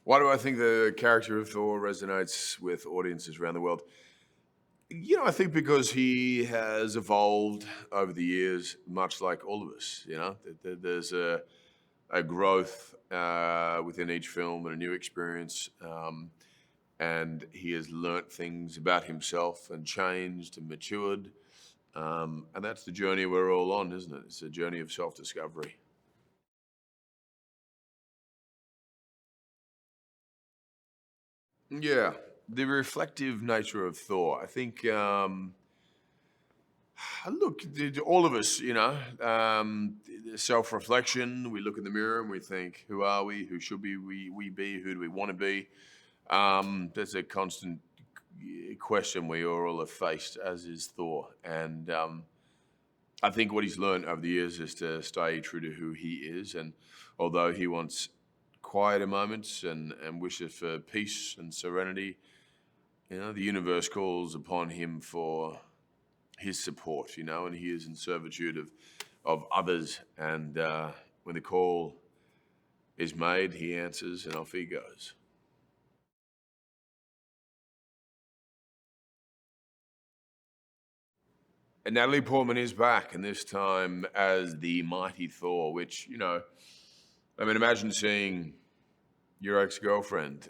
Why do I think the character of Thor resonates with audiences around the world? I think because he has evolved over the years, much like all of us. There's a growth within each film and a new experience. And he has learnt things about himself and changed and matured. And that's the journey we're all on, isn't it? It's a journey of self discovery. Yeah, the reflective nature of Thor. I think, look, all of us, self reflection. We look in the mirror and we think, who are we? Who should we be? Who do we want to be? There's a constant question we all have faced, as is Thor. And I think what he's learned over the years is to stay true to who he is. And although he wants quieter moments and wishes for peace and serenity, the universe calls upon him for his support, and he is in servitude of others. And when the call is made, he answers and off he goes. And Natalie Portman is back, and this time as the mighty Thor, which, imagine seeing your ex-girlfriend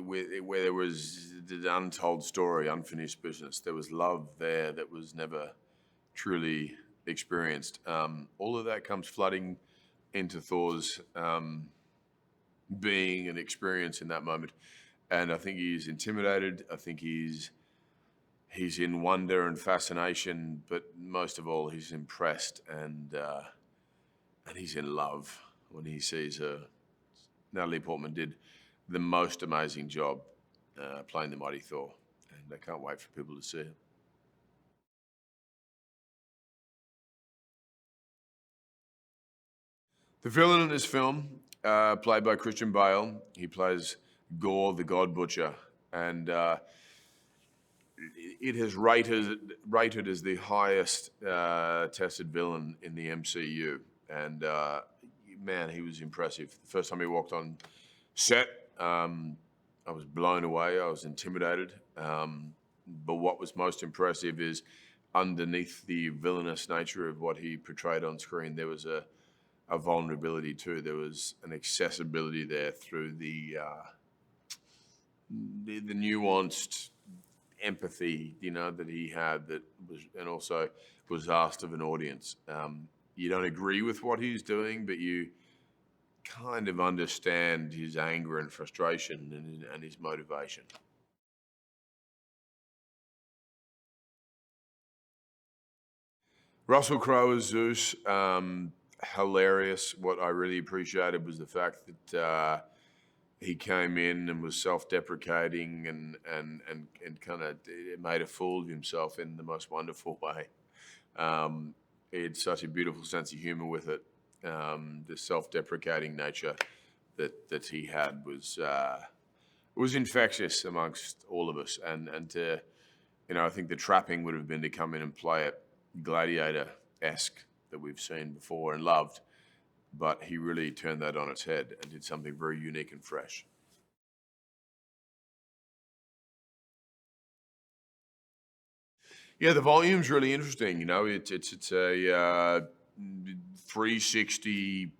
where there was the untold story, unfinished business. There was love there that was never truly experienced. All of that comes flooding into Thor's being and experience in that moment. And I think he's intimidated. I think he's in wonder and fascination, but most of all, he's impressed and he's in love when he sees her. Natalie Portman did the most amazing job playing the mighty Thor, and I can't wait for people to see it. The villain in this film, played by Christian Bale, he plays Gore the God Butcher, and it has rated as the highest tested villain in the MCU. And man, he was impressive. The first time he walked on set, I was blown away. I was intimidated. But what was most impressive is underneath the villainous nature of what he portrayed on screen, there was a vulnerability too. There was an accessibility there through the nuanced empathy, that he had, that was, and also was asked of an audience. You don't agree with what he's doing, but you kind of understand his anger and frustration and his motivation. Russell Crowe as Zeus, hilarious. What I really appreciated was the fact that he came in and was self-deprecating and kind of made a fool of himself in the most wonderful way. He had such a beautiful sense of humor with it. The self-deprecating nature that he had was infectious amongst all of us. And to, I think the trapping would have been to come in and play it gladiator-esque that we've seen before and loved. But he really turned that on its head and did something very unique and fresh. Yeah, the volume's really interesting. It's a 360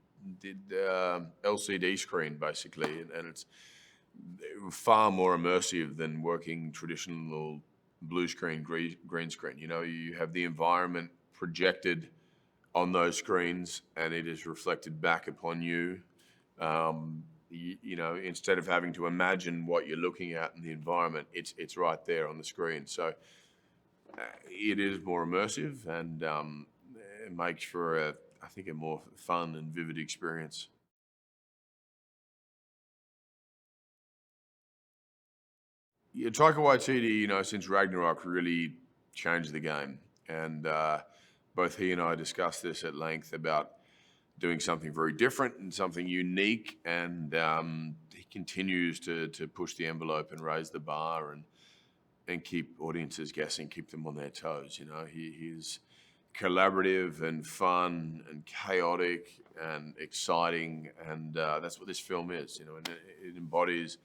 LCD screen basically, and it's far more immersive than working traditional blue screen, green screen. You have the environment projected on those screens, and it is reflected back upon you. Instead of having to imagine what you're looking at in the environment, it's right there on the screen. So it is more immersive, and it makes for I think a more fun and vivid experience. Yeah, Taika Waititi, since Ragnarok really changed the game, and both he and I discussed this at length about doing something very different and something unique, and he continues to push the envelope and raise the bar and keep audiences guessing, keep them on their toes. He's collaborative and fun and chaotic and exciting, and that's what this film is, you know, and it embodies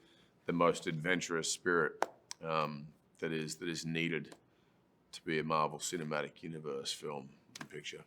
the most adventurous spirit that is needed to be a Marvel Cinematic Universe film and picture.